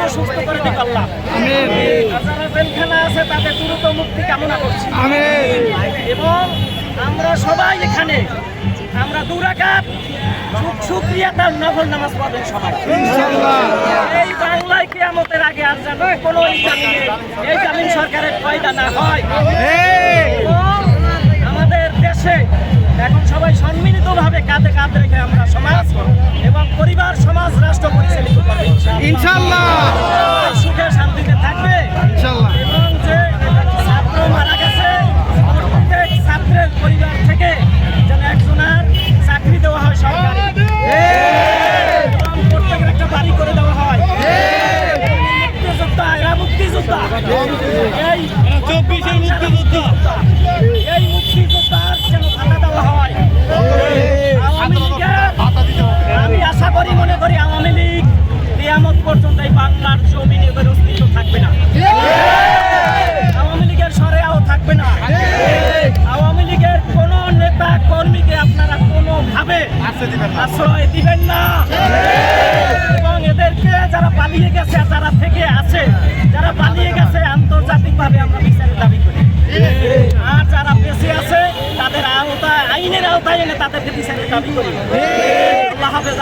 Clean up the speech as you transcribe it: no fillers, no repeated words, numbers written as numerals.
দ্রুত সুস্থ করে দিক আল্লাহ। যারা জেলখানা আছে তাদের দ্রুত মুক্তি কামনা করছি। এবং আমরা সবাই এখানে আমরা 2 রাকাত শুকরিয়া তার নফল নামাজ পড়বেন সবাই এই বাংলায় কিয়ামতের আগে। আর যেন কোনো এই জামিন সরকারের ফায়দা না হয়। আমাদের দেশে এখন সবাই সম্মিলিতভাবে কাঁধে কাঁধ রেখে আমরা সমাজ এবং পরিবার সমাজ রাষ্ট্র পরিচালিত করবে ইনশাআল্লাহ। সুখে শান্তিতে থাকবে ইনশাআল্লাহ। এবং যে ছাত্র মারা গেছে প্রত্যেক ছাত্রের পরিবার থেকে যেন একজনের চাকরি দেওয়া হয় সরকারি, এবং প্রত্যেকের একটা বাড়ি করে দেওয়া হয়। মুক্তিযোদ্ধা, এরা মুক্তিযোদ্ধা, এই 24-এর মুক্তিযোদ্ধা, এই মুক্তিযোদ্ধার যেন ভাতা দেওয়া হয়। আওয়ামী লীগের আমি আশা করি, মনে করি আওয়ামী লীগ কিয়ামত পর্যন্ত এই বাংলার জমিনে এদের অস্তিত্ব থাকবে না। আওয়ামী লীগের সরেও থাকবে না। আওয়ামী লীগের কোন নেতা কর্মীকে আপনারা কোনোভাবে আশ্রয় দিবেন না। এবং এদেরকে যারা পালিয়ে গেছে, যারা থেকে আছে, যারা পালিয়ে গেছে আন্তর্জাতিকভাবে আমরা বিচারের দাবি করি। আর যারা বেঁচে আছে তাদের আওতায়, আইনের আওতায় এনে তাদেরকে বিচারের দাবি করি। আল্লাহ হাফেজ।